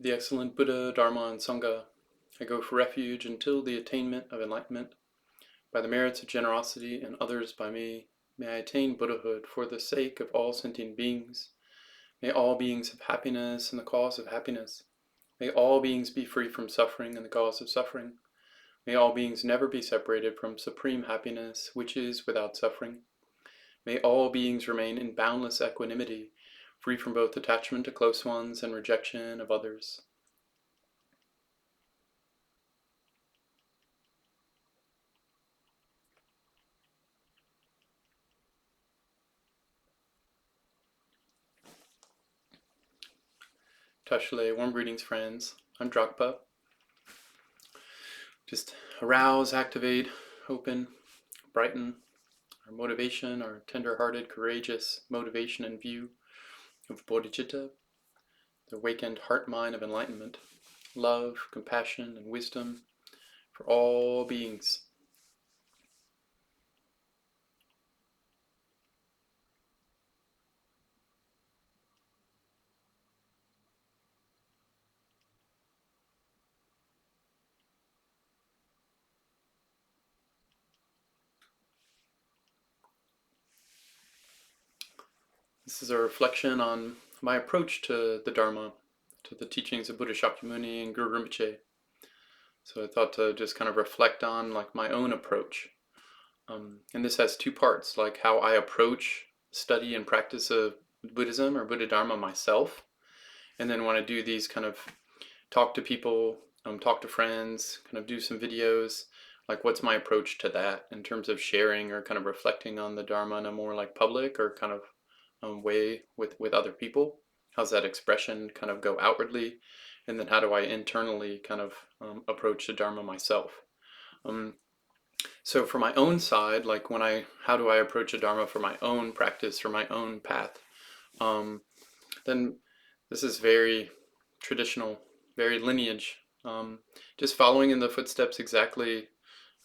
the excellent Buddha, Dharma, and Sangha, I go for refuge until the attainment of enlightenment. By the merits of generosity and others by me, may I attain Buddhahood for the sake of all sentient beings. May all beings have happiness and the cause of happiness. May all beings be free from suffering and the cause of suffering. May all beings never be separated from supreme happiness, which is without suffering. May all beings remain in boundless equanimity, free from both attachment to close ones and rejection of others. Tashle, warm greetings, friends. I'm Dragpa. Just arouse, activate, open, brighten our motivation, our tender-hearted, courageous motivation and view of bodhicitta, the awakened heart-mind of enlightenment, love, compassion, and wisdom for all beings. This is a reflection on my approach to the Dharma, to the teachings of Buddha Shakyamuni and Guru Rinpoche. So I thought to just kind of reflect on like my own approach. And this has two parts, like how I approach study and practice of Buddhism or Buddha Dharma myself. And then when I do these kind of talk to people, talk to friends, kind of do some videos, like what's my approach to that in terms of sharing or kind of reflecting on the Dharma in a more like public or kind of way with other people. How's that expression kind of go outwardly? And then how do I internally kind of approach the Dharma myself? So for my own side, like how do I approach the Dharma for my own practice, for my own path? Then this is very traditional, very lineage, just following in the footsteps exactly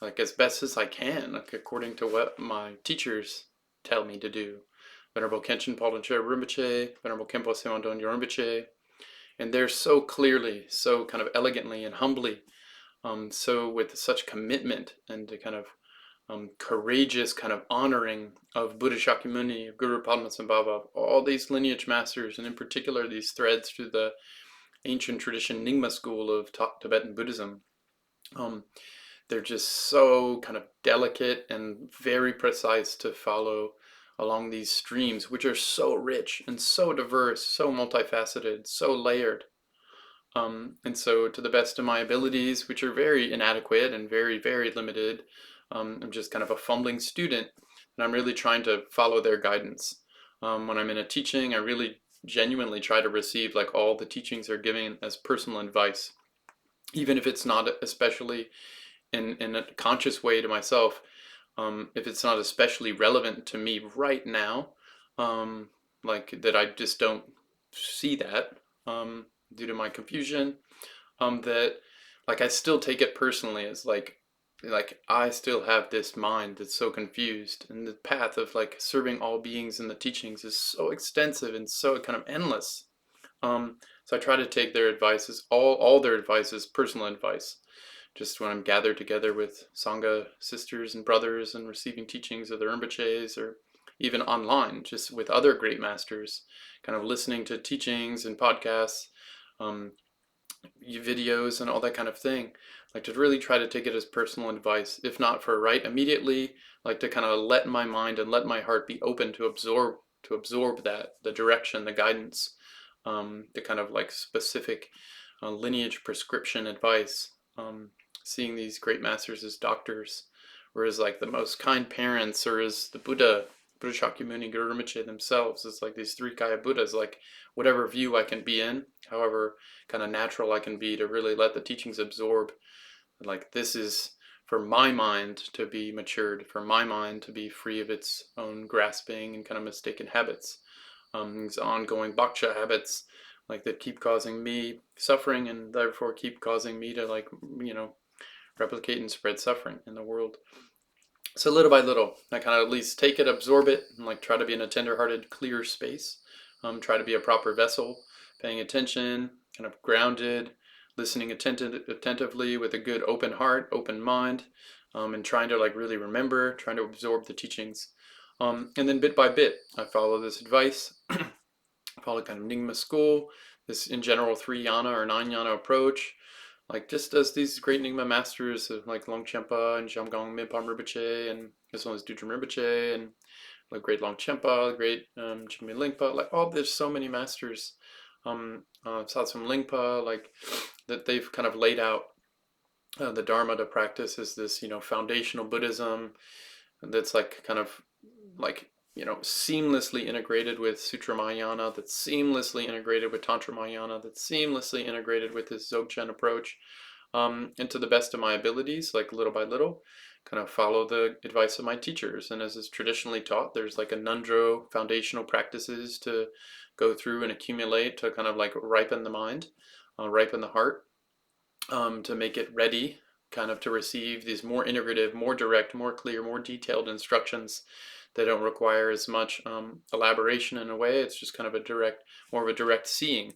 like as best as I can, like according to what my teachers tell me to do. Venerable Khenchen, Palden, Sherab Rinpoche, Venerable Khenpo Tsewang Dongyal Rinpoche, and they're so clearly, so kind of elegantly and humbly, so with such commitment and the kind of courageous kind of honoring of Buddha Shakyamuni, of Guru Padmasambhava, all these lineage masters, and in particular these threads through the ancient tradition Nyingma school of Tibetan Buddhism. They're just so kind of delicate and very precise to follow along these streams, which are so rich and so diverse, so multifaceted, so layered. And so to the best of my abilities, which are very inadequate and very, very limited, I'm just kind of a fumbling student, and I'm really trying to follow their guidance. When I'm in a teaching, I really genuinely try to receive like all the teachings are given as personal advice, even if it's not especially in a conscious way to myself. If it's not especially relevant to me right now, like that I just don't see that due to my confusion, that like I still take it personally as like I still have this mind that's so confused, and the path of like serving all beings in the teachings is so extensive and so kind of endless. So I try to take their advice as all their advice as personal advice. Just when I'm gathered together with Sangha sisters and brothers and receiving teachings of the Rinpoches, or even online, just with other great masters, kind of listening to teachings and podcasts, videos and all that kind of thing, like to really try to take it as personal advice, if not for right immediately, like to kind of let my mind and let my heart be open to absorb that, the direction, the guidance, the kind of like specific lineage prescription advice. Seeing these great masters as doctors, or as like the most kind parents, or as the Buddha Shakyamuni, Guru Rinpoche themselves, as like these three Kaya Buddhas, like whatever view I can be in, however kind of natural I can be to really let the teachings absorb. Like this is for my mind to be matured, for my mind to be free of its own grasping and kind of mistaken habits, these ongoing bhaksha habits, like that keep causing me suffering and therefore keep causing me to like, replicate and spread suffering in the world. So little by little, I kind of at least take it, absorb it, and like try to be in a tender-hearted, clear space. Try to be a proper vessel, paying attention, kind of grounded, listening attentively with a good open heart, open mind, and trying to like really remember, trying to absorb the teachings. And then bit by bit, I follow this advice, I follow kind of Nyingma school, this in general 3 yana or 9 yana approach, like just as these great Nyingma masters like Longchenpa and Jamgang Minpa Rinpoche, and as well as Dudjom Rinpoche, and like great Longchenpa, great Jigme Lingpa, like all there's so many masters, Satsum Lingpa, like that they've kind of laid out the Dharma to practice as this, foundational Buddhism that's like kind of like, seamlessly integrated with Sutra Mahayana, that's seamlessly integrated with Tantra Mahayana, that's seamlessly integrated with this Dzogchen approach, and to the best of my abilities, like little by little, kind of follow the advice of my teachers. And as is traditionally taught, there's like a nundro foundational practices to go through and accumulate to kind of like ripen the mind, ripen the heart, to make it ready kind of to receive these more integrative, more direct, more clear, more detailed instructions. They don't require as much elaboration in a way. It's just kind of more of a direct seeing,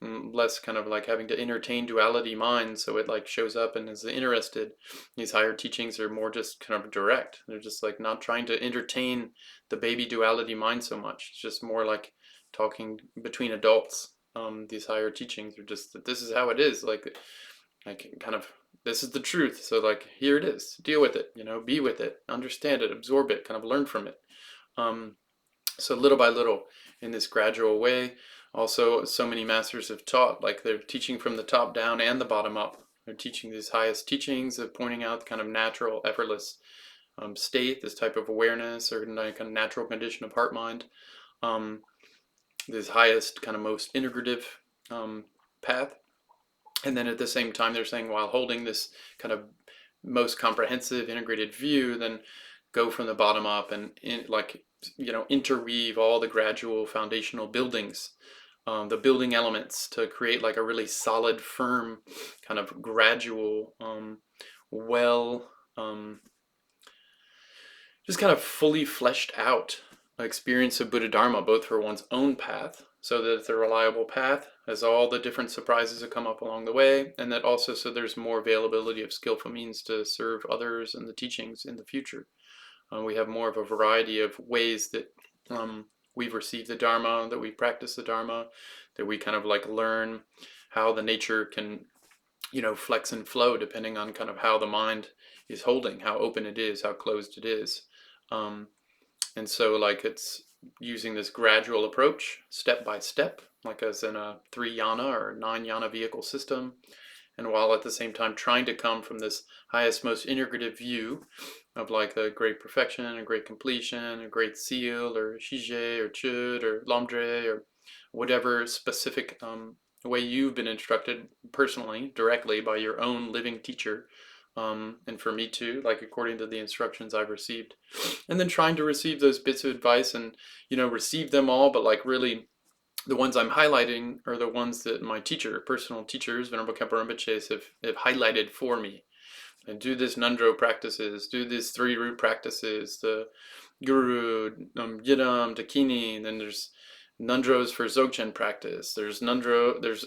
less kind of like having to entertain duality mind, so it like shows up and is interested. These higher teachings are more just kind of direct. They're just like not trying to entertain the baby duality mind so much. It's just more like talking between adults. These higher teachings are just that this is how it is, like kind of this is the truth, so like here it is, deal with it, be with it, understand it, absorb it, kind of learn from it. So little by little, in this gradual way. Also, so many masters have taught, like they're teaching from the top down and the bottom up. They're teaching these highest teachings of pointing out kind of natural, effortless state, this type of awareness or kind of natural condition of heart mind. This highest, kind of most integrative path. And then at the same time, they're saying while holding this kind of most comprehensive integrated view, then go from the bottom up and interweave all the gradual foundational buildings, the building elements to create like a really solid, firm, kind of gradual, just kind of fully fleshed out experience of Buddha Dharma, both for one's own path, so that it's a reliable path, as all the different surprises that come up along the way, and that also so there's more availability of skillful means to serve others and the teachings in the future. We have more of a variety of ways that we've received the Dharma, that we practice the Dharma, that we kind of like learn how the nature can, flex and flow depending on kind of how the mind is holding, how open it is, how closed it is. And so like it's using this gradual approach, step by step, like as in a 3 yana or 9 yana vehicle system. And while at the same time trying to come from this highest, most integrative view of like a great perfection, a great completion, a great seal, or shije, or chud, or lamdre, or whatever specific way you've been instructed personally, directly by your own living teacher. And for me too, like according to the instructions I've received. And then trying to receive those bits of advice and, receive them all, but like really the ones I'm highlighting are the ones that my personal teachers, Venerable Khenpo Rinpoches, have highlighted for me. And do this nundro practices, do these 3 root practices, the Guru, Yidam, Dakini, then there's nundros for Dzogchen practice. There's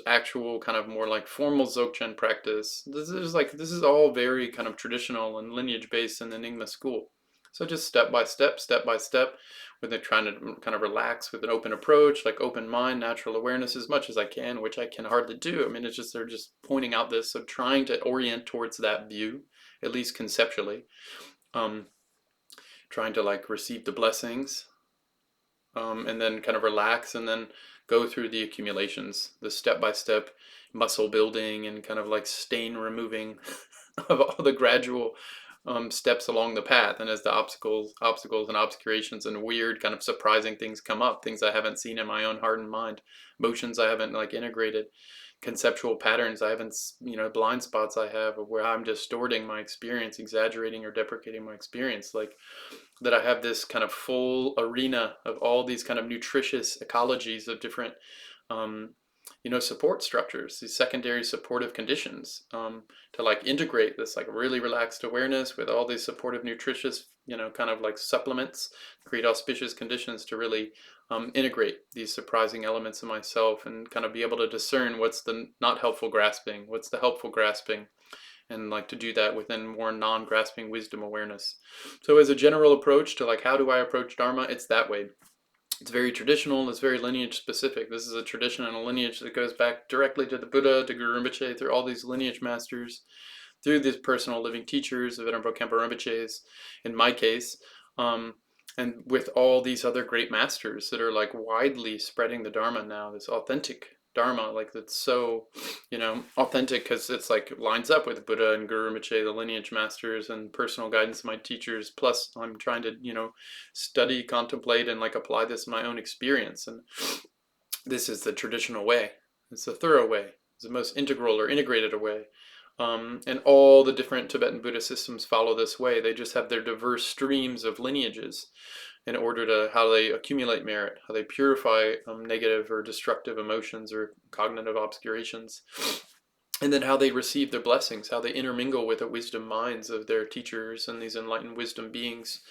actual kind of more like formal Dzogchen practice. This is all very kind of traditional and lineage based in the Nyingma school. So just step by step, with it trying to kind of relax with an open approach, like open mind, natural awareness as much as I can, which I can hardly do. I mean, it's just, they're just pointing out this, so trying to orient towards that view, at least conceptually. Trying to like receive the blessings, and then kind of relax and then go through the accumulations, the step-by-step muscle building and kind of like stain removing of all the gradual steps along the path. And as the obstacles and obscurations and weird kind of surprising things come up, things I haven't seen in my own heart and mind, motions I haven't like integrated, conceptual patterns I haven't, blind spots I have where I'm distorting my experience, exaggerating or deprecating my experience, like that I have this kind of full arena of all these kind of nutritious ecologies of different support structures, these secondary supportive conditions, to like integrate this like really relaxed awareness with all these supportive, nutritious, kind of like supplements, create auspicious conditions to really integrate these surprising elements of myself and kind of be able to discern what's the not helpful grasping, what's the helpful grasping, and like to do that within more non-grasping wisdom awareness. So as a general approach to like how do I approach Dharma, it's that way. It's very traditional, it's very lineage specific. This is a tradition and a lineage that goes back directly to the Buddha, to Guru Rinpoche, through all these lineage masters, through these personal living teachers, the Venerable Khenpo Rinpoches, in my case, and with all these other great masters that are like widely spreading the Dharma now, this authentic Dharma, like that's so, authentic because it's like lines up with Buddha and Guru Rinpoche, the lineage masters, and personal guidance of my teachers. Plus, I'm trying to, study, contemplate, and like apply this in my own experience. And this is the traditional way. It's the thorough way. It's the most integral or integrated way. And all the different Tibetan Buddhist systems follow this way. They just have their diverse streams of lineages in order to how they accumulate merit, how they purify negative or destructive emotions or cognitive obscurations, and then how they receive their blessings, how they intermingle with the wisdom minds of their teachers and these enlightened wisdom beings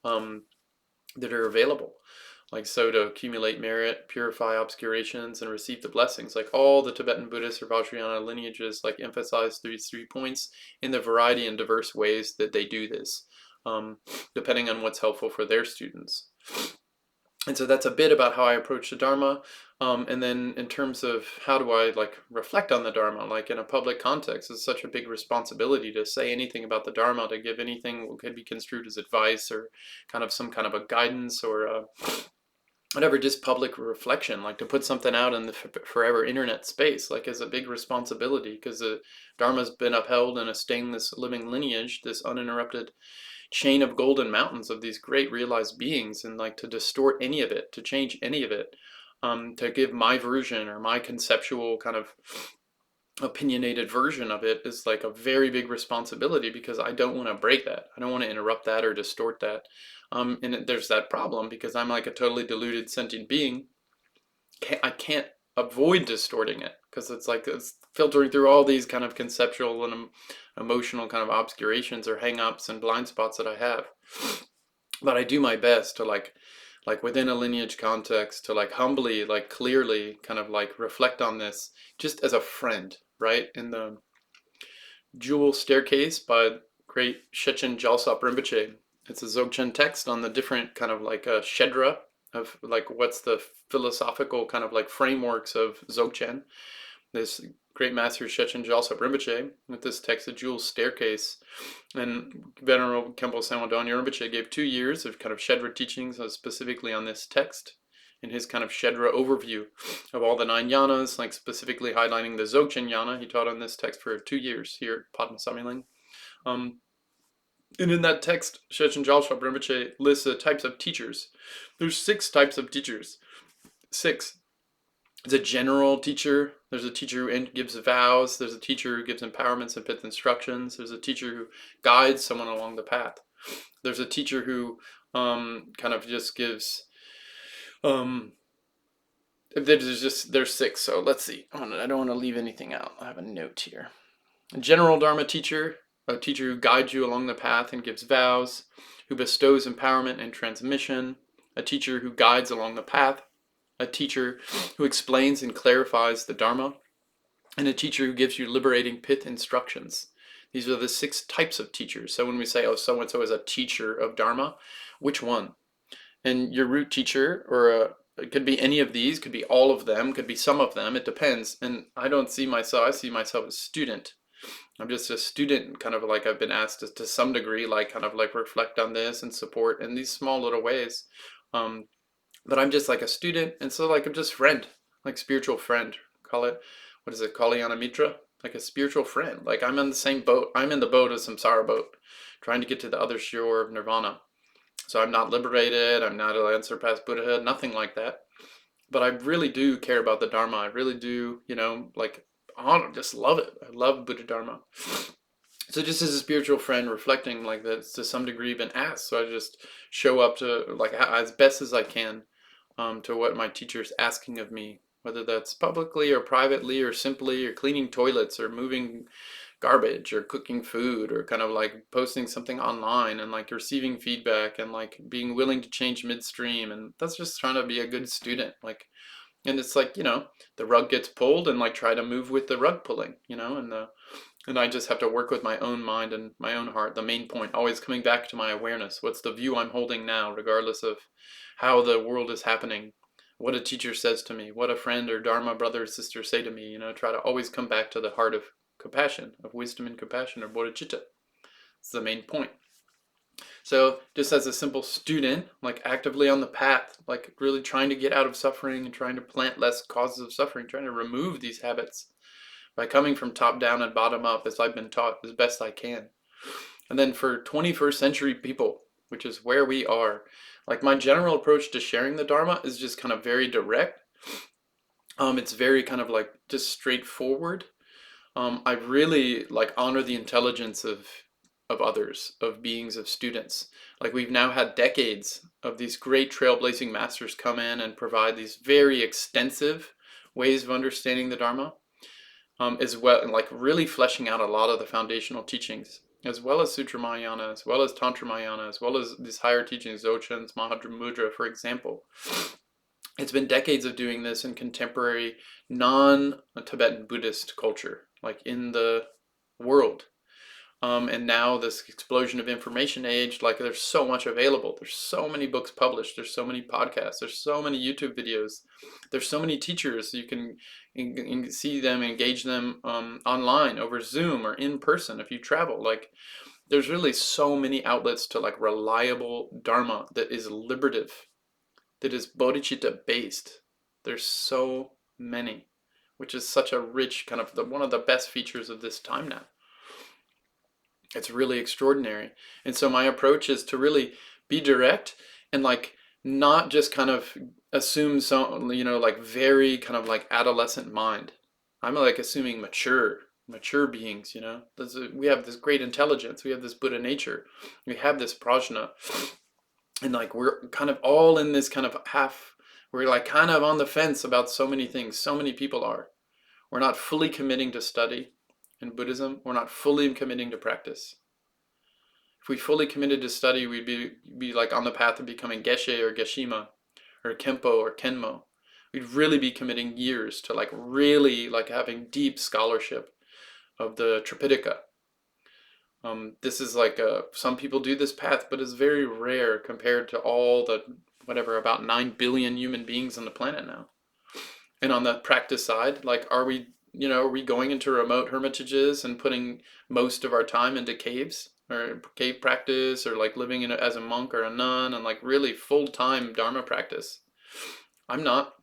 that are available. Like so to accumulate merit, purify obscurations, and receive the blessings. Like all the Tibetan Buddhist or Vajrayana lineages like emphasize these 3 points in the variety and diverse ways that they do this, depending on what's helpful for their students. And so that's a bit about how I approach the Dharma. And then in terms of how do I like reflect on the Dharma, like in a public context, it's such a big responsibility to say anything about the Dharma, to give anything that could be construed as advice or kind of some kind of a guidance or whatever, just public reflection, like to put something out in the forever internet space, like is a big responsibility because the Dharma's been upheld in a stainless living lineage, this uninterrupted chain of golden mountains of these great realized beings, and like to distort any of it, to change any of it, to give my version or my conceptual kind of opinionated version of it is like a very big responsibility because I don't want to break that. I don't want to interrupt that or distort that. And there's that problem because I'm like a totally deluded sentient being. I can't avoid distorting it because it's like it's filtering through all these kind of conceptual and emotional kind of obscurations or hang-ups and blind spots that I have. But I do my best to like within a lineage context to like humbly, like clearly kind of like reflect on this just as a friend, right? In the Jewel Staircase by great Shechen Jalsop Rinpoche, it's a Dzogchen text on the different kind of like a shedra of like what's the philosophical kind of like frameworks of Dzogchen. This great master Shechen Jalsop Rinpoche with this text, The Jewel Staircase, and Venerable Khenpo Tsewang Dongyal Rinpoche gave 2 years of kind of shedra teachings specifically on this text in his kind of shedra overview of all the 9 yanas, like specifically highlighting the Dzogchen yana. He taught on this text for 2 years here at Padma Samye Ling. And in that text, Shechen Jalsop Rinpoche lists the types of teachers. There's 6 types of teachers. 6. There's a general teacher. There's a teacher who gives vows. There's a teacher who gives empowerments and pith instructions. There's a teacher who guides someone along the path. There's a teacher who kind of just gives. There's 6. So let's see. I don't want to leave anything out. I have a note here. A general Dharma teacher, a teacher who guides you along the path and gives vows, who bestows empowerment and transmission, a teacher who guides along the path, a teacher who explains and clarifies the Dharma, and a teacher who gives you liberating pith instructions. These are the 6 types of teachers. So when we say, oh, so-and-so is a teacher of Dharma, which one? And your root teacher, or it could be any of these, could be all of them, could be some of them, it depends. And I see myself as student. I'm just a student, kind of like I've been asked to some degree, like kind of like reflect on this and support in these small little ways. But I'm just like a student, and so like I'm just friend, like spiritual friend. Call it, what is it, Kalyana Mitra? Like a spiritual friend. Like I'm in the same boat. I'm in the boat of samsara boat, trying to get to the other shore of nirvana. So I'm not liberated, I'm not an unsurpassed Buddhahood, nothing like that. But I really do care about the Dharma. I really do, like I just love it. I love Buddha Dharma. So just as a spiritual friend reflecting like that, to some degree been asked. So I just show up to like as best as I can to what my teacher's asking of me whether that's publicly or privately or simply, or cleaning toilets or moving garbage or cooking food or kind of like posting something online and like receiving feedback and like being willing to change midstream. And that's just trying to be a good student. Like, and it's like, the rug gets pulled and like try to move with the rug pulling, and I just have to work with my own mind and my own heart. The main point, always coming back to my awareness. What's the view I'm holding now, regardless of how the world is happening, what a teacher says to me, what a friend or Dharma brother or sister say to me, try to always come back to the heart of compassion, of wisdom and compassion, or bodhicitta. It's the main point. So just as a simple student, like actively on the path, like really trying to get out of suffering and trying to plant less causes of suffering, trying to remove these habits by coming from top down and bottom up, as I've been taught as best I can. And then for 21st century people, which is where we are, like my general approach to sharing the Dharma is just kind of very direct. It's very kind of like just straightforward. I really like honor the intelligence of others, of beings, of students. Like we've now had decades of these great trailblazing masters come in and provide these very extensive ways of understanding the Dharma, as well, and like really fleshing out a lot of the foundational teachings, as well as Sutra Mahayana, as well as Tantra Mahayana, as well as these higher teachings, Dzogchen's Mahamudra, for example. It's been decades of doing this in contemporary non-Tibetan Buddhist culture, like in the world. And now this explosion of information age, like there's so much available. There's so many books published. There's so many podcasts. There's so many YouTube videos. There's so many teachers. You can see them, engage them online over Zoom or in person if you travel. Like there's really so many outlets to like reliable Dharma that is liberative, that is bodhicitta based. There's so many, which is such a rich kind of one of the best features of this time now. It's really extraordinary. And so my approach is to really be direct and like not just kind of assume some, like very kind of like adolescent mind. I'm like assuming mature beings, we have this great intelligence. We have this Buddha nature. We have this prajna. And like we're kind of all in this kind of we're like kind of on the fence about so many things. So many people are. We're not fully committing to study. In Buddhism, we're not fully committing to practice. If we fully committed to study, we'd be like on the path of becoming Geshe or Geshima or Khenpo or Kenmo. We'd really be committing years to like really like having deep scholarship of the Tripitaka. This is like some people do this path, but it's very rare compared to all the about 9 billion human beings on the planet now. And on the practice side, like are we going into remote hermitages and putting most of our time into caves or cave practice, or like living as a monk or a nun and like really full-time Dharma practice? I'm not.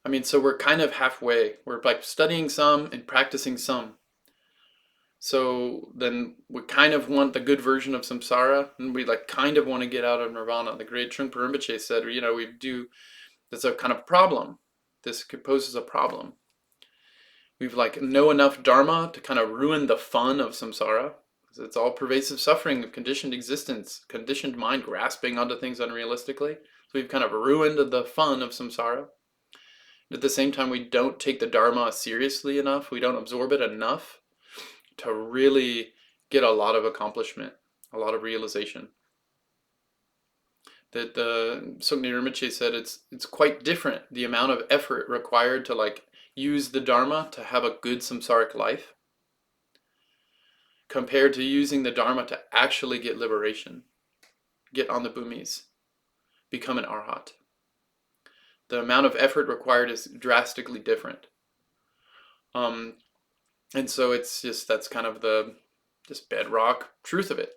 I mean, so we're kind of halfway. We're like studying some and practicing some. So then we kind of want the good version of samsara, and we like kind of want to get out of nirvana. The great Trungpa Rinpoche said, that's a kind of problem. This poses a problem. We've like know enough Dharma to kind of ruin the fun of samsara, because it's all pervasive suffering of conditioned existence, conditioned mind grasping onto things unrealistically. So we've kind of ruined the fun of samsara. At the same time, we don't take the Dharma seriously enough. We don't absorb it enough to really get a lot of accomplishment, a lot of realization. That the Sokne Rinpoche said it's quite different, the amount of effort required to like use the Dharma to have a good samsaric life compared to using the Dharma to actually get liberation, get on the bhumis, become an arhat. The amount of effort required is drastically different. And so it's just, that's kind of the just bedrock truth of it.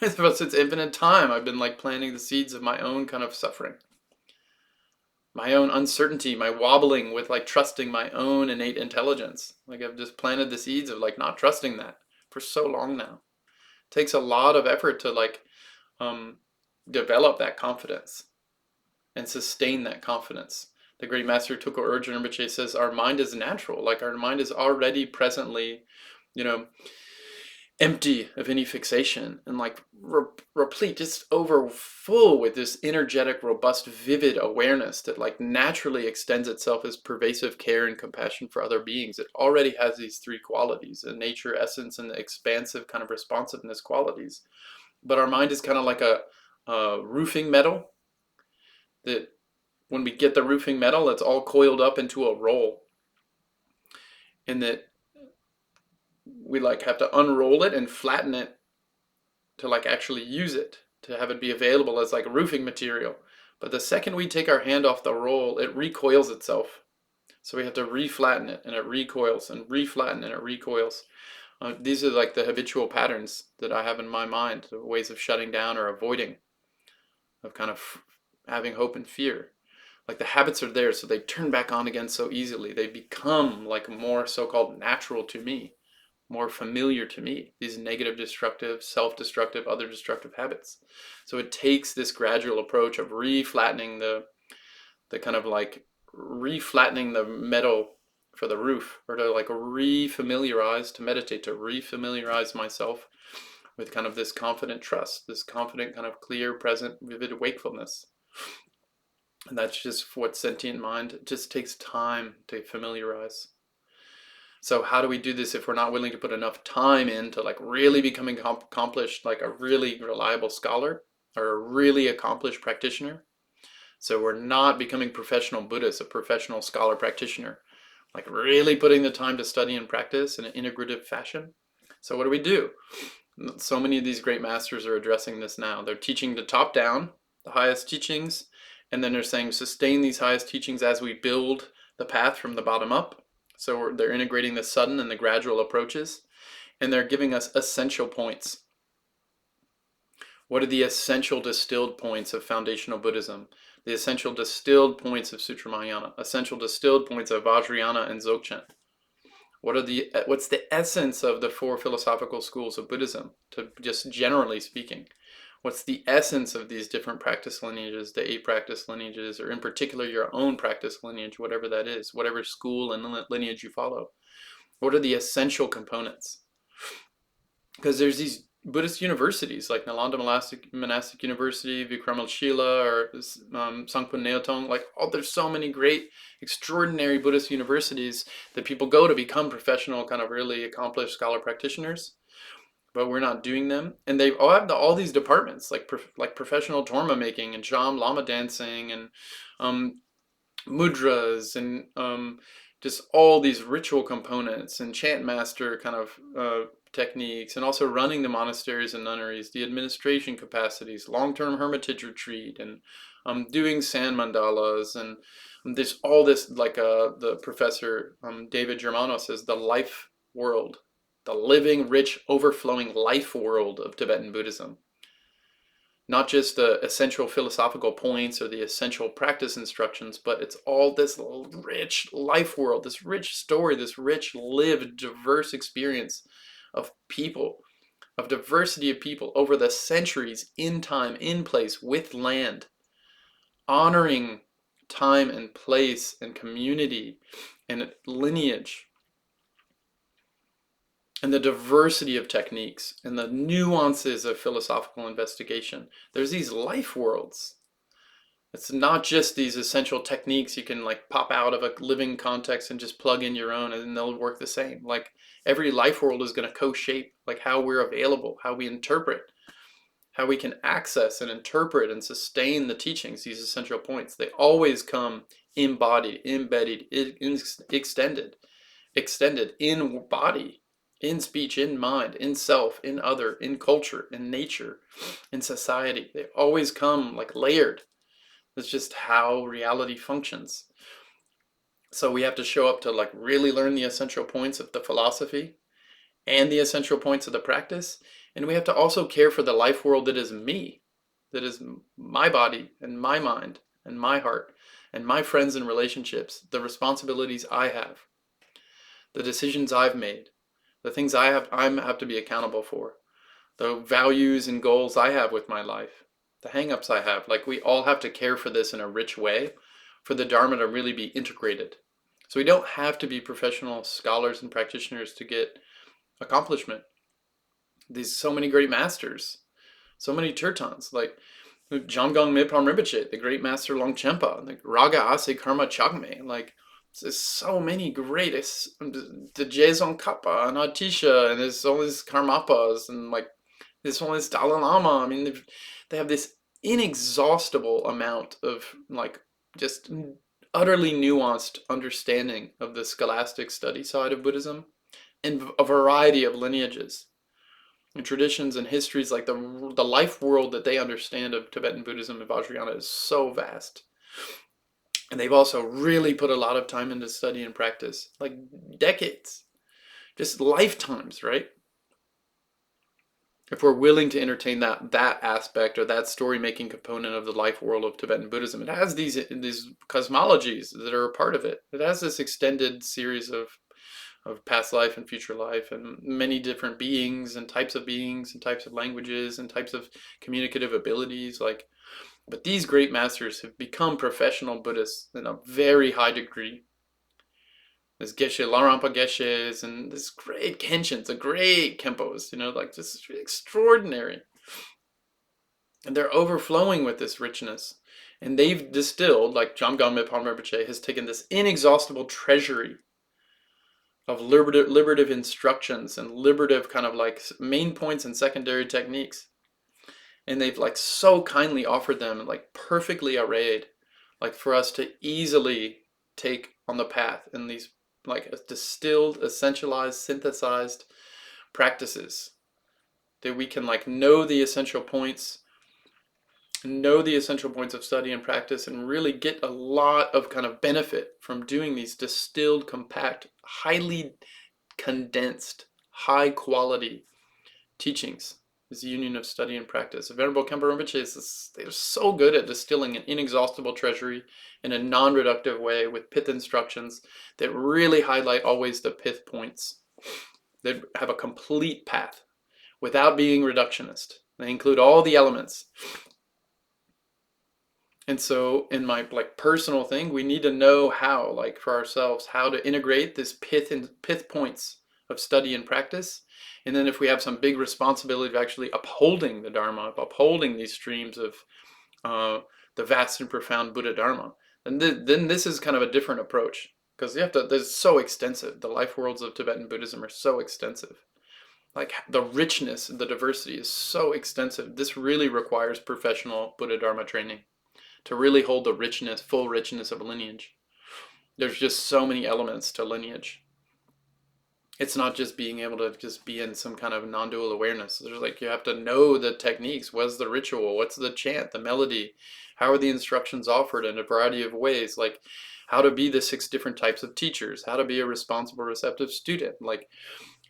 Since infinite time, I've been like planting the seeds of my own kind of suffering, my own uncertainty, my wobbling with like trusting my own innate intelligence. Like I've just planted the seeds of like not trusting that for so long now. It takes a lot of effort to like develop that confidence and sustain that confidence. The great master Tulku Urgyen Rinpoche says our mind is natural, like our mind is already presently, empty of any fixation, and like replete, just over full with this energetic, robust, vivid awareness that like naturally extends itself as pervasive care and compassion for other beings. It already has these three qualities: the nature, essence, and the expansive kind of responsiveness qualities. But our mind is kind of like a roofing metal that when we get the roofing metal, it's all coiled up into a roll, and that we like have to unroll it and flatten it to like actually use it, to have it be available as like roofing material. But the second we take our hand off the roll, it recoils itself. So we have to reflatten it, and it recoils, and reflatten, and it recoils. These are like the habitual patterns that I have in my mind, the ways of shutting down or avoiding, of kind of having hope and fear. Like the habits are there, so they turn back on again so easily. They become like more so-called natural to me, more familiar to me, these negative, destructive, self-destructive, other destructive habits. So it takes this gradual approach of reflattening the kind of like reflattening the metal for the roof, or to like refamiliarize, to meditate, to refamiliarize myself with kind of this confident trust, this confident kind of clear, present, vivid wakefulness. And that's just what sentient mind, it just takes time to familiarize. So how do we do this if we're not willing to put enough time into like really becoming accomplished, like a really reliable scholar or a really accomplished practitioner? So we're not becoming professional Buddhists, a professional scholar practitioner, like really putting the time to study and practice in an integrative fashion. So what do? So many of these great masters are addressing this now. They're teaching the top down, the highest teachings, and then they're saying sustain these highest teachings as we build the path from the bottom up. So they're integrating the sudden and the gradual approaches, and they're giving us essential points. What are the essential distilled points of foundational Buddhism? The essential distilled points of Sutra Mahayana, essential distilled points of Vajrayana and Dzogchen. What's the essence of the four philosophical schools of Buddhism, to just generally speaking? What's the essence of these different practice lineages, the 8 practice lineages, or in particular your own practice lineage, whatever that is, whatever school and lineage you follow? What are the essential components? Because there's these Buddhist universities like Nalanda Monastic University, Vikramalshila, or Sangpun Neotong. Like, there's so many great, extraordinary Buddhist universities that people go to become professional, kind of really accomplished scholar practitioners. But we're not doing them, and they all have all these departments like professional torma making and jam lama dancing and mudras and just all these ritual components and chant master kind of techniques, and also running the monasteries and nunneries, the administration capacities, long-term hermitage retreat, and doing sand mandalas, and there's all this, like the professor David Germano says, the life world, the living, rich, overflowing life world of Tibetan Buddhism. Not just the essential philosophical points or the essential practice instructions, but it's all this rich life world, this rich story, this rich, lived, diverse experience of people, of diversity of people over the centuries, in time, in place, with land, honoring time and place and community and lineage, and the diversity of techniques and the nuances of philosophical investigation. There's these life worlds. It's not just these essential techniques you can like pop out of a living context and just plug in your own and they'll work the same. Like every life world is going to co-shape like how we're available, how we interpret, how we can access and interpret and sustain the teachings, these essential points. They always come embodied, embedded, extended in body, in speech, in mind, in self, in other, in culture, in nature, in society. They always come like layered. That's just how reality functions. So we have to show up to like really learn the essential points of the philosophy and the essential points of the practice. And we have to also care for the life world that is me, that is my body and my mind and my heart and my friends and relationships, the responsibilities I have, the decisions I've made, the things I have to be accountable for, the values and goals I have with my life, the hang-ups I have. Like we all have to care for this in a rich way for the Dharma to really be integrated. So we don't have to be professional scholars and practitioners to get accomplishment. These so many great masters, so many Tirtans, like Jamgang Mipam Rinpoche, the great master Longchenpa, like Raga Ase Karma Chagme, like there's so many great, the Jezong Kappa and Atisha, and there's all these Karmapas, and like this one is Dalai Lama. I mean, they have this inexhaustible amount of like just utterly nuanced understanding of the scholastic study side of Buddhism and a variety of lineages and traditions and histories. Like the life world that they understand of Tibetan Buddhism and Vajrayana is so vast. And they've also really put a lot of time into study and practice, like decades, just lifetimes, right? If we're willing to entertain that aspect or that story-making component of the life world of Tibetan Buddhism, it has these cosmologies that are a part of it. It has this extended series of past life and future life and many different beings and types of languages and types of communicative abilities. Like, but these great masters have become professional Buddhists in a very high degree. There's Geshe, Larampa Geshes, and this great Khenchens, the great Khenpos, you know, like just extraordinary. And they're overflowing with this richness. And they've distilled, like Jamgang Mipam Rinpoche has taken this inexhaustible treasury of liberative instructions and liberative kind of like main points and secondary techniques. And they've like so kindly offered them like perfectly arrayed, like for us to easily take on the path in these like distilled, essentialized, synthesized practices that we can like know the essential points of study and practice and really get a lot of kind of benefit from doing these distilled, compact, highly condensed, high quality teachings. This union of study and practice. Venerable Khenpo Rinpoche, they're so good at distilling an inexhaustible treasury in a non-reductive way with pith instructions that really highlight always the pith points, that have a complete path without being reductionist. They include all the elements. And so in my like personal thing, we need to know how, like for ourselves, how to integrate this pith points of study and practice. And then if we have some big responsibility of actually upholding the Dharma, of upholding these streams of the vast and profound Buddha Dharma, then this is kind of a different approach. Because you have to, there's so extensive. The life worlds of Tibetan Buddhism are so extensive. Like the richness and the diversity is so extensive. This really requires professional Buddha Dharma training to really hold the richness, full richness of a lineage. There's just so many elements to lineage. It's not just being able to just be in some kind of non-dual awareness. There's like, you have to know the techniques. What's the ritual? What's the chant, the melody? How are the instructions offered in a variety of ways? Like how to be the 6 different types of teachers, how to be a responsible, receptive student, like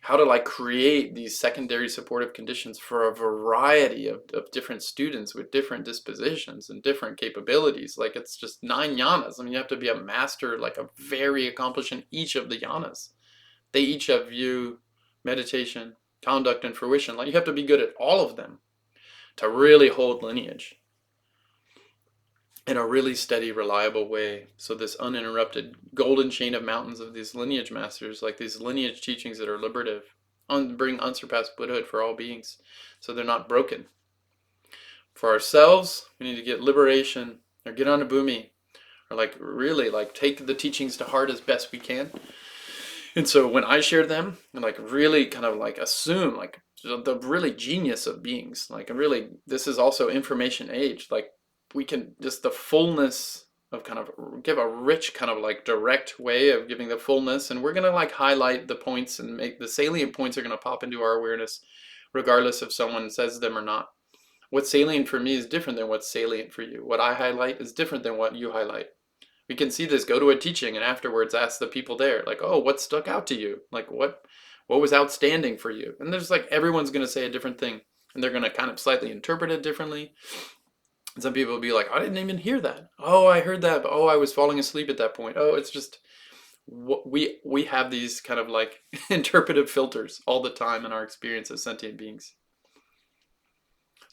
how to like create these secondary supportive conditions for a variety of different students with different dispositions and different capabilities. Like it's just 9 yanas. I mean, you have to be a master, like a very accomplished in each of the yanas. They each have view, meditation, conduct, and fruition. Like you have to be good at all of them to really hold lineage in a really steady, reliable way. So this uninterrupted golden chain of mountains of these lineage masters, like these lineage teachings that are liberative, bring unsurpassed Buddhahood for all beings, so they're not broken. For ourselves, we need to get liberation, or get on a bhumi, or like really like take the teachings to heart as best we can. And so when I share them, and like really kind of like assume like the really genius of beings, like really this is also information age, like we can just the fullness of kind of give a rich kind of like direct way of giving the fullness, and we're going to like highlight the points and make the salient points are going to pop into our awareness regardless if someone says them or not. What's salient for me is different than what's salient for you. What I highlight is different than what you highlight. We can see this, go to a teaching and afterwards ask the people there, like, oh, what stuck out to you? Like what was outstanding for you? And there's like, everyone's going to say a different thing, and they're going to kind of slightly interpret it differently. And some people will be like, I didn't even hear that. Oh, I heard that, but oh, I was falling asleep at that point. Oh, it's just, we have these kind of like interpretive filters all the time in our experience as sentient beings.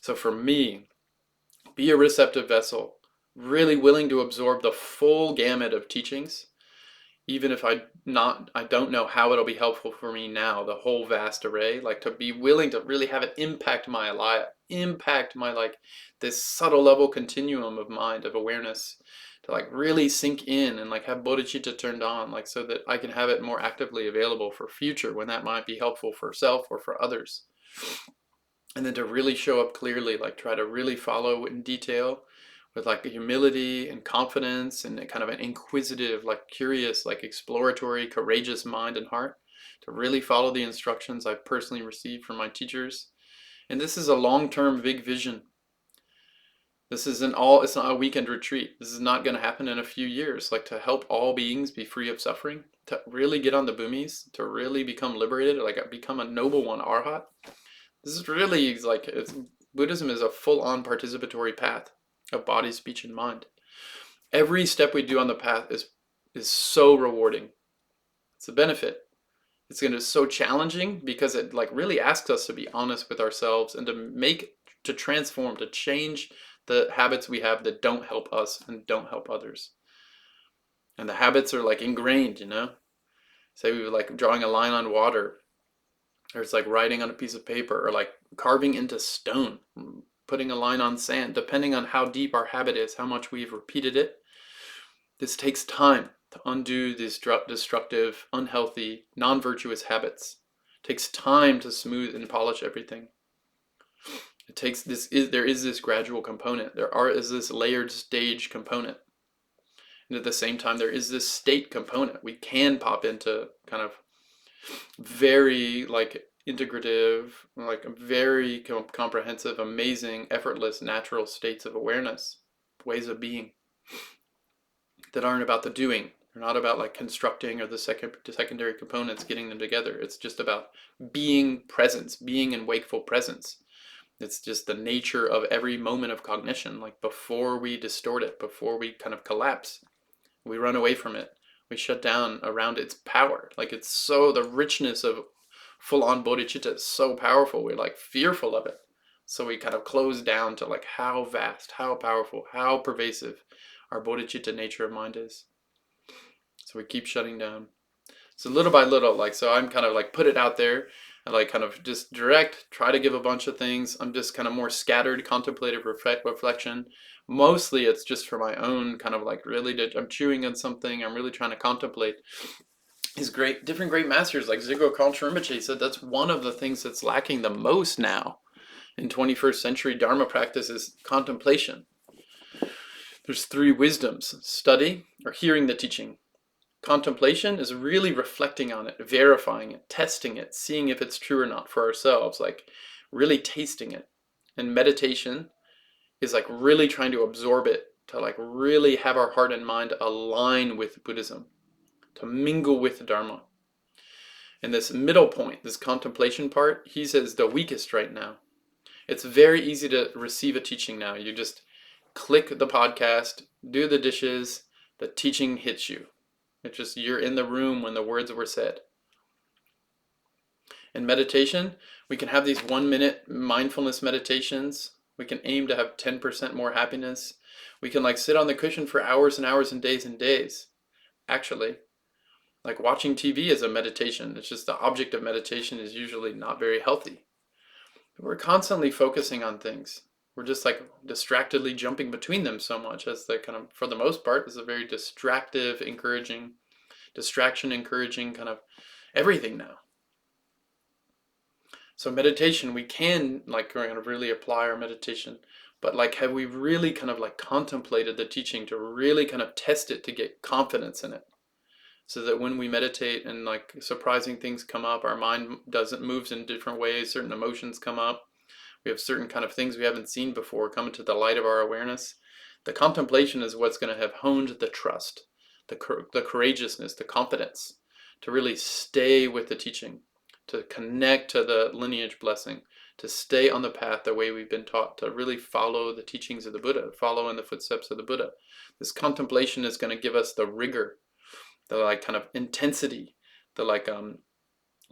So for me, be a receptive vessel, really willing to absorb the full gamut of teachings, even if I don't know how it'll be helpful for me now, the whole vast array, like to be willing to really have it impact my life, impact my like this subtle level continuum of mind, of awareness, to like really sink in and like have bodhicitta turned on, like so that I can have it more actively available for future when that might be helpful for self or for others. And then to really show up clearly, like try to really follow in detail with like humility and confidence and kind of an inquisitive, like curious, like exploratory, courageous mind and heart, to really follow the instructions I've personally received from my teachers. And this is a long-term big vision. This isn't all, it's not a weekend retreat. This is not going to happen in a few years. Like to help all beings be free of suffering, to really get on the boomies, to really become liberated, like become a noble one, arhat. This is really like, Buddhism is a full-on participatory path of body, speech, and mind. Every step we do on the path is so rewarding. It's a benefit. It's going to be so challenging because it like really asks us to be honest with ourselves and to transform, to change the habits we have that don't help us and don't help others. And the habits are like ingrained, you know? Say we were like drawing a line on water, or it's like writing on a piece of paper, or like carving into stone, putting a line on sand, depending on how deep our habit is, how much we've repeated it. This takes time to undo these destructive, unhealthy, non-virtuous habits. It takes time to smooth and polish everything. It takes there is this gradual component. Is this layered stage component. And at the same time, there is this state component. We can pop into kind of very like integrative, like very comprehensive, amazing, effortless, natural states of awareness, ways of being that aren't about the doing. They're not about like constructing or the secondary components, getting them together. It's just about being presence, being in wakeful presence. It's just the nature of every moment of cognition, like before we distort it, before we kind of collapse, we run away from it. We shut down around its power. Like it's so, the richness of full-on bodhicitta is so powerful. We're like fearful of it. So we kind of close down to like how vast, how powerful, how pervasive our bodhicitta nature of mind is. So we keep shutting down. So little by little, like, so I'm kind of like put it out there and like kind of just direct, try to give a bunch of things. I'm just kind of more scattered, contemplative reflection. Mostly it's just for my own kind of like really, I'm chewing on something, I'm really trying to contemplate. These different great masters like Ziggo Khenchen Rinpoche said that's one of the things that's lacking the most now in 21st century Dharma practice is contemplation. There's 3 wisdoms: study or hearing the teaching. Contemplation is really reflecting on it, verifying it, testing it, seeing if it's true or not for ourselves, like really tasting it. And meditation is like really trying to absorb it, to like really have our heart and mind align with Buddhism, to mingle with the Dharma. And this middle point, this contemplation part, he says the weakest right now. It's very easy to receive a teaching now. You just click the podcast, do the dishes, the teaching hits you. It's just, you're in the room when the words were said. In meditation, we can have these 1-minute mindfulness meditations. We can aim to have 10% more happiness. We can like sit on the cushion for hours and hours and days. Actually, like watching TV is a meditation. It's just the object of meditation is usually not very healthy. We're constantly focusing on things. We're just like distractedly jumping between them so much as the kind of, for the most part, is a very distractive, distraction encouraging kind of everything now. So meditation, we can like kind of really apply our meditation, but like have we really kind of like contemplated the teaching to really kind of test it to get confidence in it? So that when we meditate and like surprising things come up, our mind moves in different ways, certain emotions come up. We have certain kind of things we haven't seen before come into the light of our awareness. The contemplation is what's going to have honed the trust, the courageousness, the confidence to really stay with the teaching, to connect to the lineage blessing, to stay on the path the way we've been taught, to really follow the teachings of the Buddha, follow in the footsteps of the Buddha. This contemplation is going to give us the rigor, the like kind of intensity, the like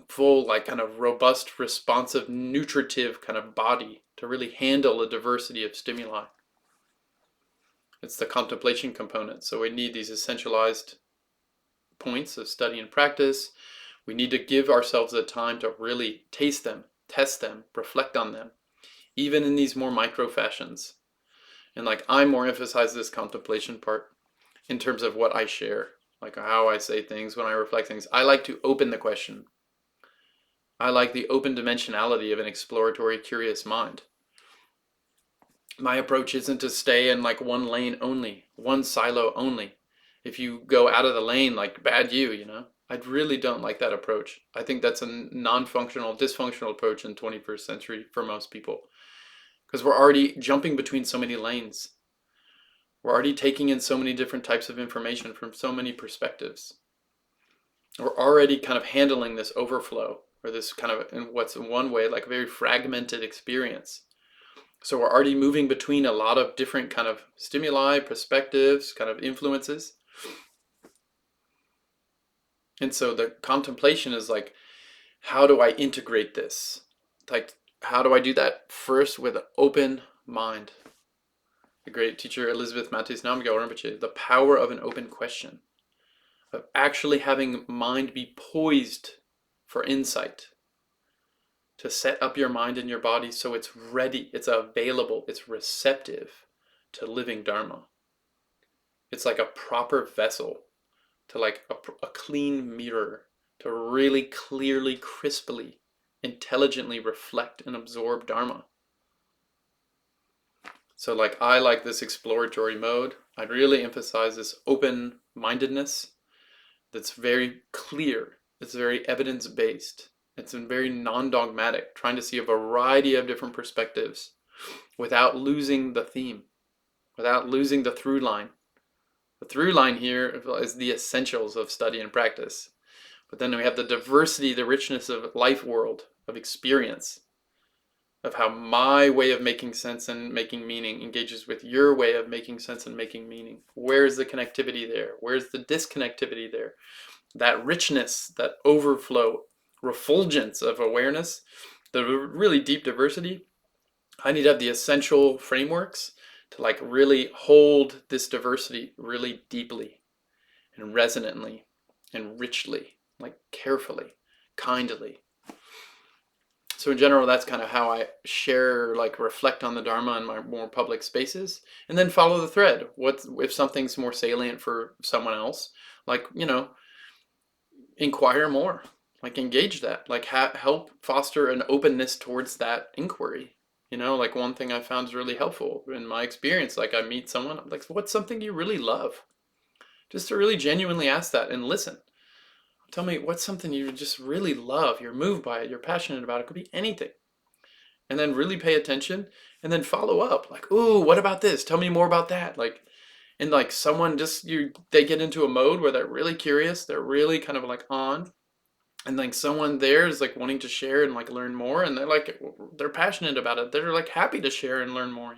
full like kind of robust, responsive, nutritive kind of body to really handle a diversity of stimuli. It's the contemplation component. So we need these essentialized points of study and practice. We need to give ourselves the time to really taste them, test them, reflect on them, even in these more micro fashions. And like I more emphasize this contemplation part in terms of what I share, like how I say things when I reflect things. I like to open the question. I like the open dimensionality of an exploratory, curious mind. My approach isn't to stay in like one lane only, one silo only. If you go out of the lane, like bad you know? I really don't like that approach. I think that's a non-functional, dysfunctional approach in 21st century for most people. Because we're already jumping between so many lanes. We're already taking in so many different types of information from so many perspectives. We're already kind of handling this overflow, or this kind of, in what's in one way, like a very fragmented experience. So we're already moving between a lot of different kind of stimuli, perspectives, kind of influences. And so the contemplation is like, how do I integrate this? Like, how do I do that? First, with an open mind. The great teacher Elizabeth Matthews Namgyal Rinpoche, the power of an open question, of actually having mind be poised for insight, to set up your mind and your body so it's ready, it's available, it's receptive to living Dharma. It's like a proper vessel, to like a clean mirror, to really clearly, crisply, intelligently reflect and absorb Dharma. So like I like this exploratory mode. I really emphasize this open-mindedness that's very clear. It's very evidence-based. It's very non-dogmatic, trying to see a variety of different perspectives without losing the theme, without losing the through line. The through line here is the essentials of study and practice. But then we have the diversity, the richness of life world, of experience, of how my way of making sense and making meaning engages with your way of making sense and making meaning. Where's the connectivity there? Where's the disconnectivity there? That richness, that overflow, refulgence of awareness, the really deep diversity. I need to have the essential frameworks to like really hold this diversity really deeply and resonantly and richly, like carefully, kindly. So in general, that's kind of how I share, like reflect on the Dharma in my more public spaces, and then follow the thread. What if something's more salient for someone else? Like, inquire more, like engage that, like help foster an openness towards that inquiry. Like one thing I found is really helpful in my experience, like I meet someone, I'm like, what's something you really love? Just to really genuinely ask that and listen. Tell me, what's something you just really love, you're moved by it, you're passionate about it, could be anything. And then really pay attention and then follow up, like, ooh, what about this? Tell me more about that. Like, and like someone they get into a mode where they're really curious, they're really kind of like on, and like someone there is like wanting to share and like learn more, and they're passionate about it, they're like happy to share and learn more,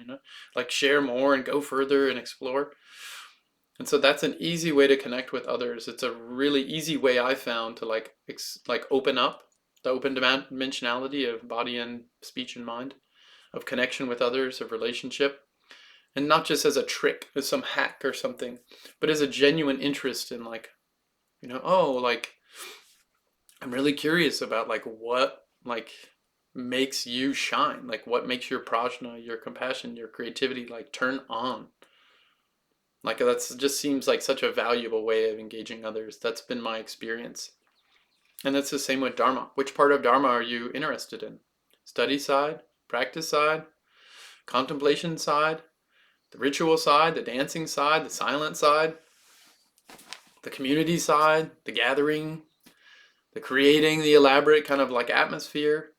like share more and go further and explore. And so that's an easy way to connect with others. It's a really easy way I found to like open up the open dimensionality of body and speech and mind, of connection with others, of relationship. And not just as a trick, as some hack or something, but as a genuine interest in like, like I'm really curious about like what like makes you shine, like what makes your prajna, your compassion, your creativity like turn on. Like that just seems like such a valuable way of engaging others. That's been my experience. And that's the same with Dharma. Which part of Dharma are you interested in? Study side, practice side, contemplation side, the ritual side, the dancing side, the silent side, the community side, the gathering, the creating, the elaborate kind of like atmosphere.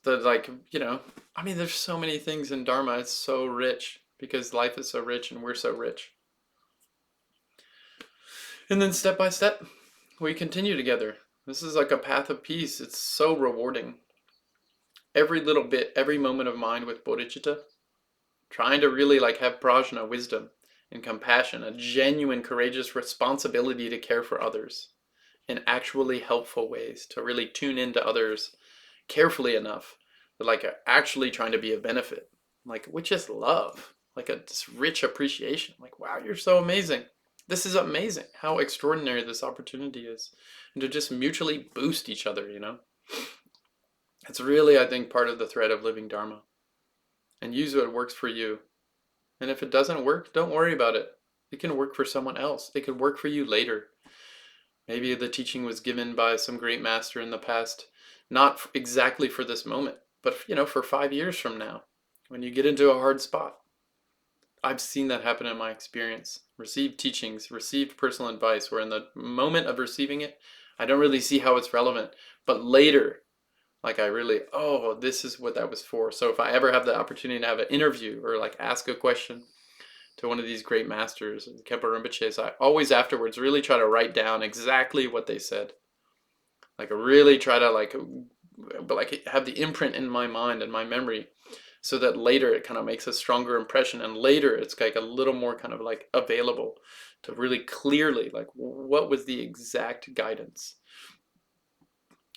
The like, there's so many things in Dharma. It's so rich because life is so rich and we're so rich. And then step by step, we continue together. This is like a path of peace. It's so rewarding. Every little bit, every moment of mind with bodhicitta, trying to really like have prajna, wisdom, and compassion, a genuine, courageous responsibility to care for others in actually helpful ways, to really tune into others carefully enough that like actually trying to be a benefit, like with just love, like this rich appreciation, like, wow, you're so amazing. This is amazing how extraordinary this opportunity is. And to just mutually boost each other, It's really, I think, part of the thread of living Dharma. And use what works for you. And if it doesn't work, don't worry about it. It can work for someone else. It could work for you later. Maybe the teaching was given by some great master in the past, not exactly for this moment, but for 5 years from now, when you get into a hard spot. I've seen that happen in my experience. Received teachings, received personal advice, where in the moment of receiving it, I don't really see how it's relevant. But later, like I really, this is what that was for. So if I ever have the opportunity to have an interview or like ask a question to one of these great masters, Khenpo Rinpoches, I always afterwards really try to write down exactly what they said. Like I really try to have the imprint in my mind and my memory, so that later it kind of makes a stronger impression, and later it's like a little more kind of like available to really clearly like what was the exact guidance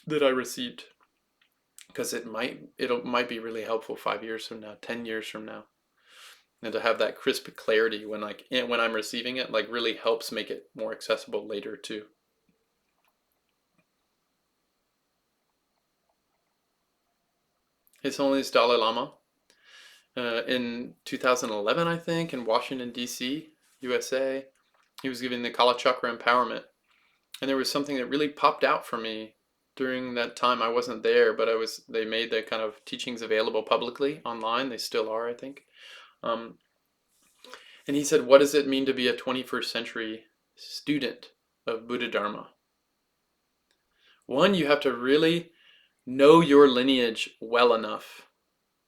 that I received, because it might be really helpful 5 years from now, 10 years from now. And to have that crisp clarity when I'm receiving it, like really helps make it more accessible later too. His Holiness Dalai Lama, in 2011, I think, in Washington, D.C., USA, he was giving the Kala Chakra Empowerment. And there was something that really popped out for me during that time. I wasn't there, but they made the kind of teachings available publicly online. They still are, I think. And he said, what does it mean to be a 21st century student of Buddha Dharma? One, you have to really know your lineage well enough.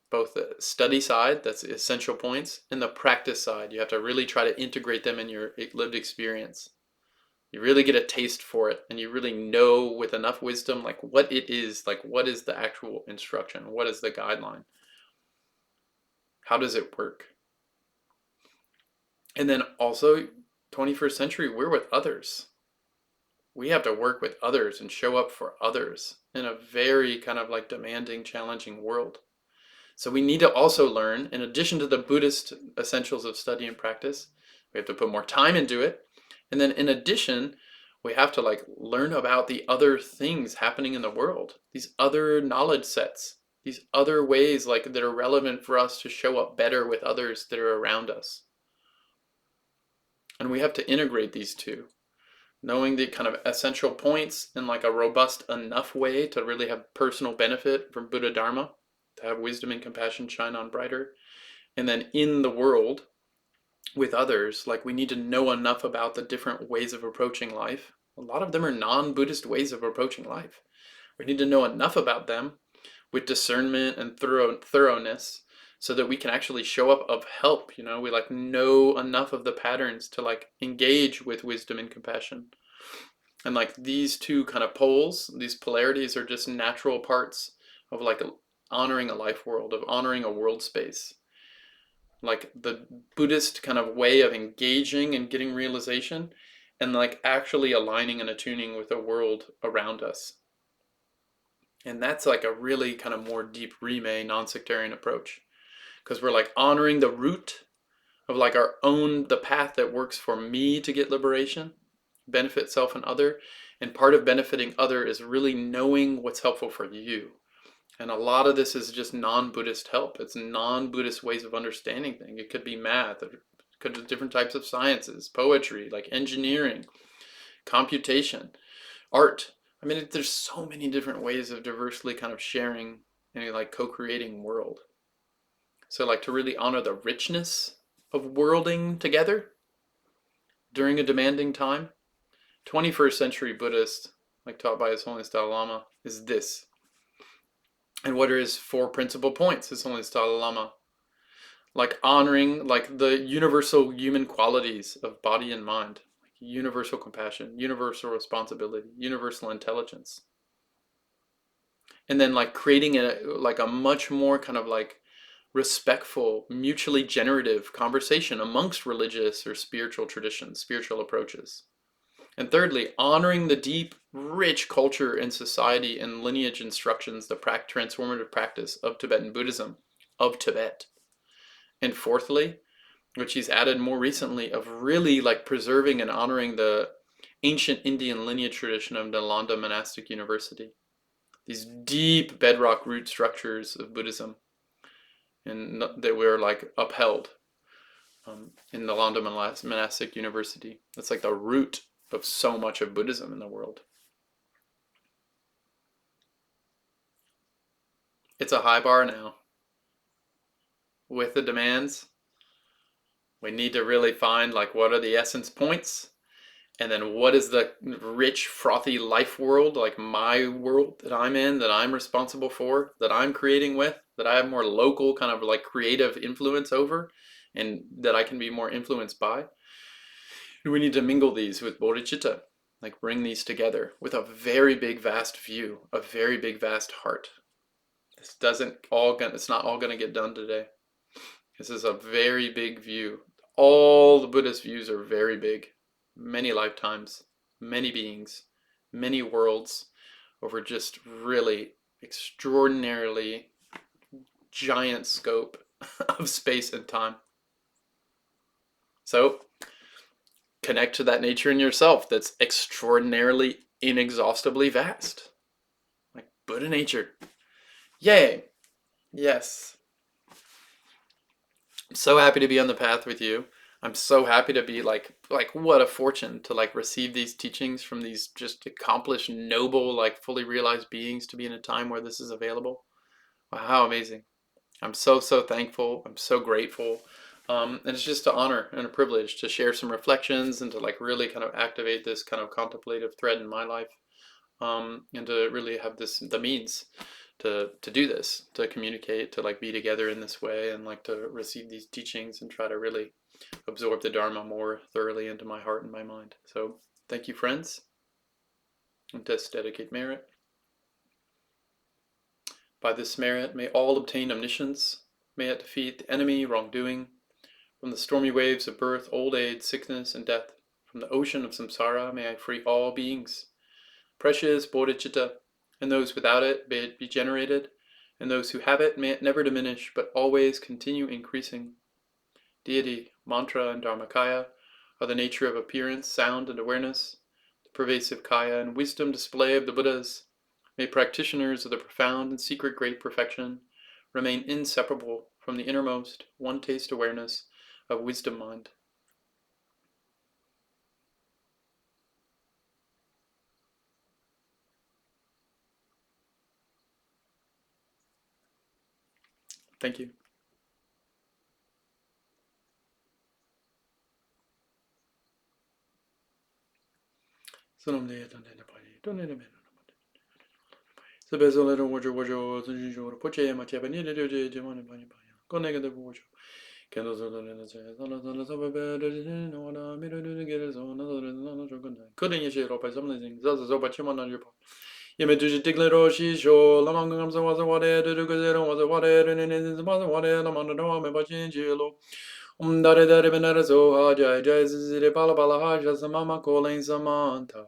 Both the study side, that's the essential points, and the practice side. You have to really try to integrate them in your lived experience. You really get a taste for it, and you really know with enough wisdom like what it is, like what is the actual instruction, what is the guideline, how does it work. And then also 21st century, we're with others. We have to work with others and show up for others in a very kind of like demanding, challenging world. So we need to also learn, in addition to the Buddhist essentials of study and practice, we have to put more time into it. And then in addition, we have to like learn about the other things happening in the world, these other knowledge sets, these other ways like that are relevant for us to show up better with others that are around us. And we have to integrate these two, knowing the kind of essential points in like a robust enough way to really have personal benefit from Buddha Dharma, to have wisdom and compassion shine on brighter. And then in the world with others, like we need to know enough about the different ways of approaching life. A lot of them are non-Buddhist ways of approaching life. We need to know enough about them with discernment and thoroughness, so that we can actually show up of help. We like know enough of the patterns to like engage with wisdom and compassion. And like these two kind of poles, these polarities, are just natural parts of like honoring a life world, of honoring a world space. Like the Buddhist kind of way of engaging and getting realization, and like actually aligning and attuning with the world around us. And that's like a really kind of more deep Rime non-sectarian approach, because we're like honoring the root of like the path that works for me to get liberation, benefit self and other. And part of benefiting other is really knowing what's helpful for you. And a lot of this is just non-Buddhist help. It's non-Buddhist ways of understanding things. It could be math, it could be different types of sciences, poetry, like engineering, computation, art. I mean, there's so many different ways of diversely kind of sharing and like co-creating world. So like to really honor the richness of worlding together during a demanding time. 21st century Buddhist, like taught by His Holiness Dalai Lama, is this. And what are his 4 principal points, His Holiness Dalai Lama? Like honoring like the universal human qualities of body and mind, like universal compassion, universal responsibility, universal intelligence. And then like creating a much more kind of like respectful, mutually generative conversation amongst religious or spiritual traditions, spiritual approaches. And thirdly, honoring the deep, rich culture and society and lineage instructions, the transformative practice of Tibetan Buddhism, of Tibet. And fourthly, which he's added more recently, of really like preserving and honoring the ancient Indian lineage tradition of Nalanda Monastic University. These deep bedrock root structures of Buddhism, and that were like upheld in Nalanda Monastic University. That's like the root of so much of Buddhism in the world. It's a high bar now. With the demands, we need to really find like what are the essence points, and then what is the rich, frothy life world, like my world that I'm in, that I'm responsible for, that I'm creating with, that I have more local kind of like creative influence over, and that I can be more influenced by. And we need to mingle these with bodhicitta, like bring these together with a very big, vast view, a very big, vast heart. This it's not all gonna get done today. This is a very big view. All the Buddhist views are very big. Many lifetimes, many beings, many worlds, over just really extraordinarily giant scope of space and time. So connect to that nature in yourself that's extraordinarily, inexhaustibly vast. Like Buddha nature. Yay! Yes. I'm so happy to be on the path with you. I'm so happy to be like what a fortune to like receive these teachings from these just accomplished, noble, like fully realized beings, to be in a time where this is available. Wow, how amazing. I'm so thankful. I'm so grateful. And it's just an honor and a privilege to share some reflections and to like really kind of activate this kind of contemplative thread in my life. And to really have the means to do this, to communicate, to like be together in this way, and like to receive these teachings and try to really absorb the Dharma more thoroughly into my heart and my mind. So thank you, friends, and to dedicate merit. By this merit, may all obtain omniscience, may it defeat the enemy, wrongdoing, from the stormy waves of birth, old age, sickness, and death. From the ocean of samsara, may I free all beings. Precious bodhicitta, and those without it, may it be generated, and those who have it, may it never diminish, but always continue increasing. Deity, mantra, and dharmakaya are the nature of appearance, sound, and awareness, the pervasive kaya and wisdom display of the Buddhas. May practitioners of the profound and secret great perfection remain inseparable from the innermost, one-taste awareness of wisdom mind. Thank you. Yeme tuji tikle roshi sho lamang ngam sa wasa wade du ku zero wasa wade du ne ne wasa wade lamang do me ba chin jilo dare dare benara so ha jai jai zire pala pala ha ja samama kolen samanta